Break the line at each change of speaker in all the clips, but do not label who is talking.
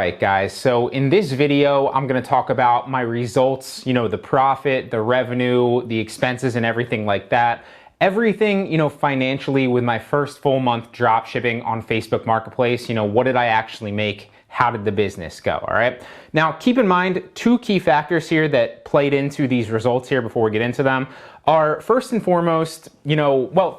right, guys, so in this video, I'm gonna talk about my results, the profit, the revenue, the expenses, and everything like that. Everything, financially with my first full month drop shipping on Facebook Marketplace, what did I actually make? How did the business go? All right. Now, keep in mind, two key factors here that played into these results here before we get into them are first and foremost,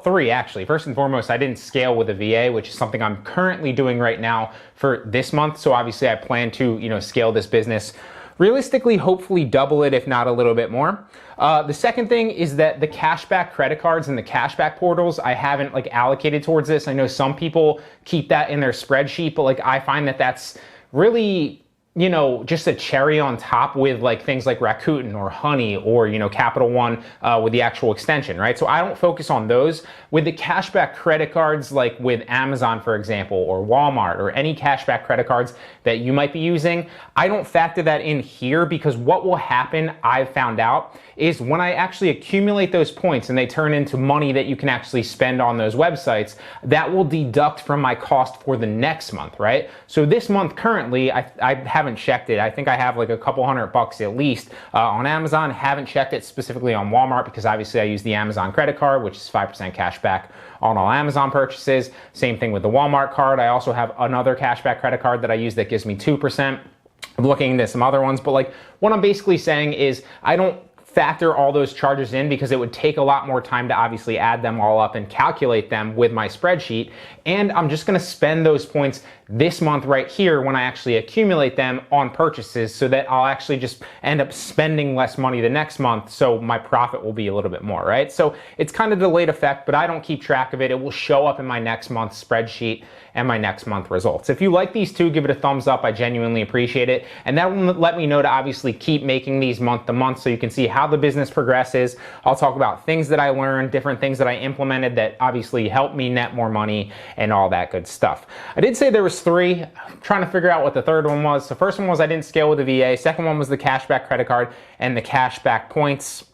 three actually. First and foremost, I didn't scale with a VA, which is something I'm currently doing right now for this month. So obviously I plan to, scale this business realistically, hopefully double it, if not a little bit more. The second thing is that the cashback credit cards and the cashback portals, I haven't allocated towards this. I know some people keep that in their spreadsheet, but I find that that's really, just a cherry on top with things like Rakuten or Honey or, Capital One with the actual extension, right? So I don't focus on those. With the cashback credit cards, like with Amazon, for example, or Walmart or any cashback credit cards that you might be using, I don't factor that in here because what will happen, I've found out, is when I actually accumulate those points and they turn into money that you can actually spend on those websites, that will deduct from my cost for the next month, right? So this month currently, I haven't checked it. I think I have a couple $100 at least on Amazon. Haven't checked it specifically on Walmart because obviously I use the Amazon credit card, which is 5% cash back on all Amazon purchases. Same thing with the Walmart card. I also have another cashback credit card that I use that gives me 2%. I'm looking into some other ones, but what I'm basically saying is I don't factor all those charges in because it would take a lot more time to obviously add them all up and calculate them with my spreadsheet. And I'm just gonna spend those points this month right here when I actually accumulate them on purchases so that I'll actually just end up spending less money the next month, so my profit will be a little bit more, right? So it's kind of delayed effect, but I don't keep track of it. It will show up in my next month's spreadsheet and my next month results. If you like these two, give it a thumbs up. I genuinely appreciate it. And that will let me know to obviously keep making these month to month so you can see how the business progresses. I'll talk about things that I learned, different things that I implemented that obviously helped me net more money and all that good stuff. I did say there was three. I'm trying to figure out what the third one was. The first one was I didn't scale with the VA. Second one was the cashback credit card and the cashback points.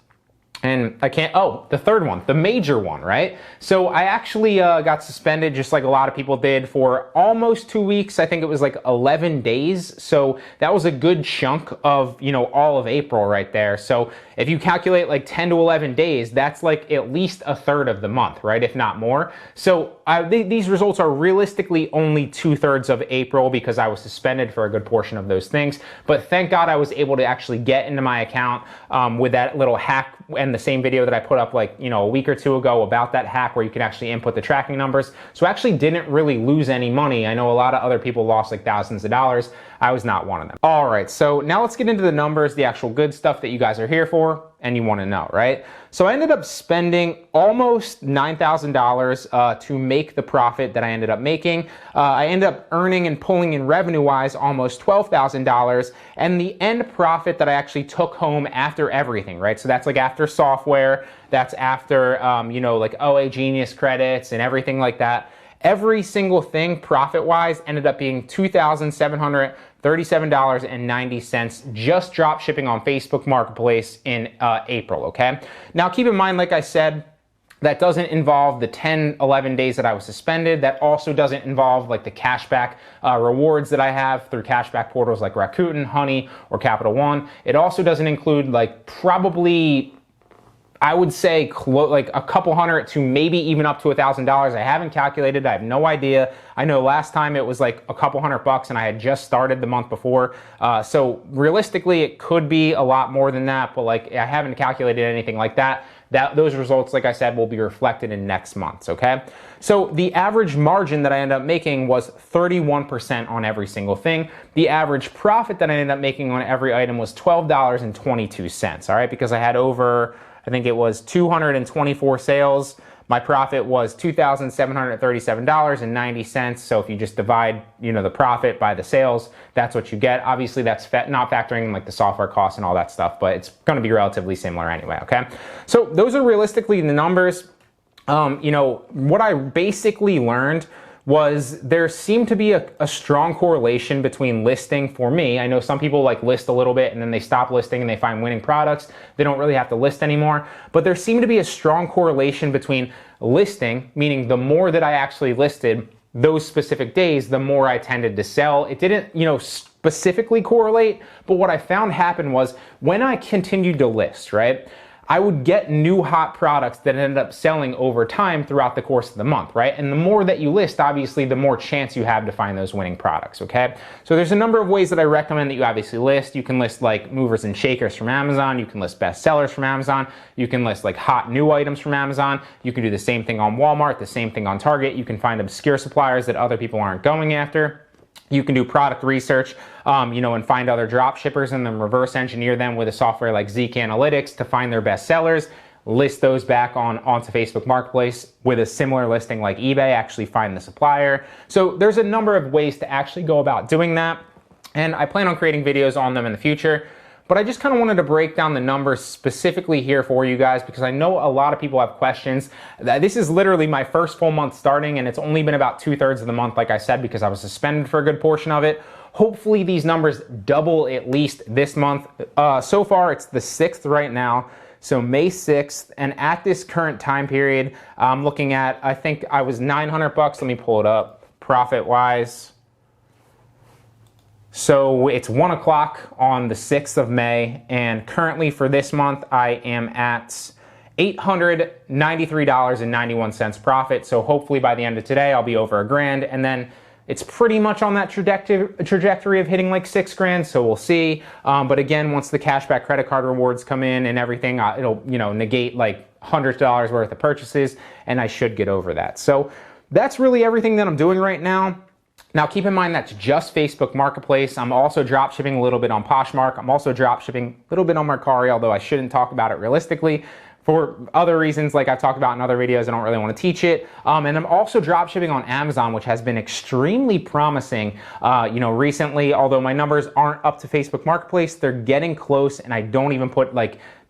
And the third one, the major one, right? So I actually got suspended just like a lot of people did for almost 2 weeks. I think it was 11 days. So that was a good chunk of, all of April right there. So if you calculate 10 to 11 days, that's at least a third of the month, right? If not more. So these results are realistically only 2/3 of April because I was suspended for a good portion of those things. But thank God I was able to actually get into my account with that little hack and the same video that I put up a week or two ago about that hack where you can actually input the tracking numbers. So I actually didn't really lose any money. I know a lot of other people lost thousands of dollars. I was not one of them. All right, so now let's get into the numbers, the actual good stuff that you guys are here for and you want to know, right? So I ended up spending almost $9,000 to make the profit that I ended up making. I ended up earning and pulling in revenue-wise almost $12,000, and the end profit that I actually took home after everything, right? So that's after software, that's after OA Genius credits and everything like that. Every single thing profit-wise ended up being $2,737.90 just drop shipping on Facebook Marketplace in April, okay? Now keep in mind, like I said, that doesn't involve the 10, 11 days that I was suspended. That also doesn't involve the cashback rewards that I have through cashback portals like Rakuten, Honey, or Capital One. It also doesn't include probably, I would say a couple hundred to maybe even up to $1,000. I haven't calculated. I have no idea. I know last time it was a couple $100 and I had just started the month before. So realistically, it could be a lot more than that, but I haven't calculated anything like that. Those results, like I said, will be reflected in next month's, okay? So the average margin that I ended up making was 31% on every single thing. The average profit that I ended up making on every item was $12.22, all right? Because I had over, I think it was 224 sales. My profit was $2,737.90. So if you just divide, the profit by the sales, that's what you get. Obviously, that's not factoring in the software costs and all that stuff, but it's going to be relatively similar anyway. Okay. So those are realistically the numbers. What I basically learned was there seemed to be a strong correlation between listing for me. I know some people list a little bit and then they stop listing and they find winning products. They don't really have to list anymore. But there seemed to be a strong correlation between listing, meaning the more that I actually listed those specific days, the more I tended to sell. It didn't, specifically correlate, but what I found happened was when I continued to list, right, I would get new hot products that ended up selling over time throughout the course of the month, right? And the more that you list, obviously, the more chance you have to find those winning products, okay? So there's a number of ways that I recommend that you obviously list. You can list like movers and shakers from Amazon. You can list bestsellers from Amazon. You can list like hot new items from Amazon. You can do the same thing on Walmart, the same thing on Target. You can find obscure suppliers that other people aren't going after. You can do product research, and find other drop shippers and then reverse engineer them with a software like Zeek Analytics to find their best sellers, list those back onto Facebook Marketplace with a similar listing like eBay, actually find the supplier. So there's a number of ways to actually go about doing that, and I plan on creating videos on them in the future. But I just kind of wanted to break down the numbers specifically here for you guys because I know a lot of people have questions. This is literally my first full month starting, and it's only been about 2/3 of the month, like I said, because I was suspended for a good portion of it. Hopefully these numbers double at least this month. So far, it's the 6th right now. So May 6th, and at this current time period, I'm looking at, I think I was $900. Let me pull it up, profit-wise. So it's 1 o'clock on the 6th of May, and currently for this month, I am at $893.91 profit. So hopefully by the end of today, I'll be over $1,000, and then it's pretty much on that trajectory of hitting like $6,000, so we'll see. But again, once the cashback credit card rewards come in and everything, it'll negate like hundreds of dollars worth of purchases, and I should get over that. So that's really everything that I'm doing right now. Now, keep in mind that's just Facebook Marketplace. I'm also dropshipping a little bit on Poshmark. I'm also dropshipping a little bit on Mercari, although I shouldn't talk about it realistically. For other reasons, like I've talked about in other videos, I don't really want to teach it. And I'm also dropshipping on Amazon, which has been extremely promising, recently. Although my numbers aren't up to Facebook Marketplace, they're getting close, and I don't even put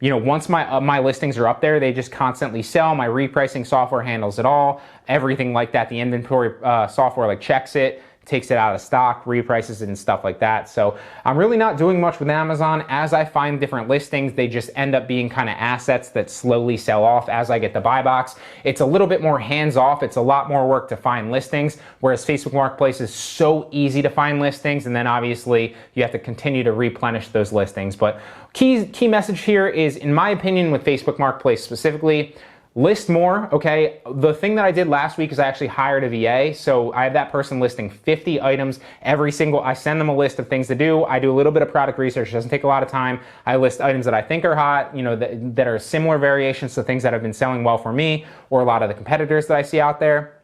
once my listings are up there, they just constantly sell. My repricing software handles it all, everything like that. The inventory software checks it, takes it out of stock, reprices it and stuff like that. So I'm really not doing much with Amazon. As I find different listings, they just end up being kind of assets that slowly sell off as I get the buy box. It's a little bit more hands-off. It's a lot more work to find listings, whereas Facebook Marketplace is so easy to find listings, and then obviously you have to continue to replenish those listings. But key message here is, in my opinion, with Facebook Marketplace specifically, list more, okay? The thing that I did last week is I actually hired a VA. So I have that person listing 50 items I send them a list of things to do. I do a little bit of product research. It doesn't take a lot of time. I list items that I think are hot, that are similar variations to things that have been selling well for me or a lot of the competitors that I see out there.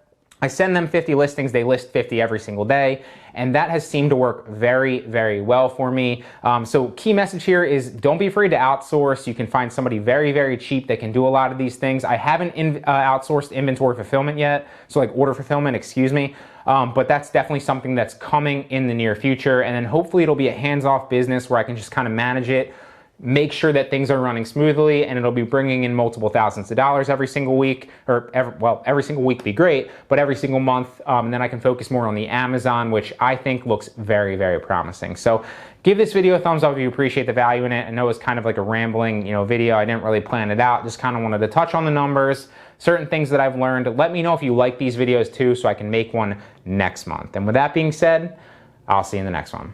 I send them 50 listings, they list 50 every single day, and that has seemed to work very, very well for me. So key message here is don't be afraid to outsource. You can find somebody very, very cheap that can do a lot of these things. I haven't outsourced inventory fulfillment yet, so order fulfillment, excuse me. But that's definitely something that's coming in the near future, and then hopefully it'll be a hands-off business where I can just kind of manage it, make sure that things are running smoothly, and it'll be bringing in multiple thousands of dollars every single week, or every single week would be great, but every single month, and then I can focus more on the Amazon, which I think looks very, very promising. So give this video a thumbs up if you appreciate the value in it. I know it's kind of like a rambling, video. I didn't really plan it out. Just kind of wanted to touch on the numbers, certain things that I've learned. Let me know if you like these videos too, so I can make one next month. And with that being said, I'll see you in the next one.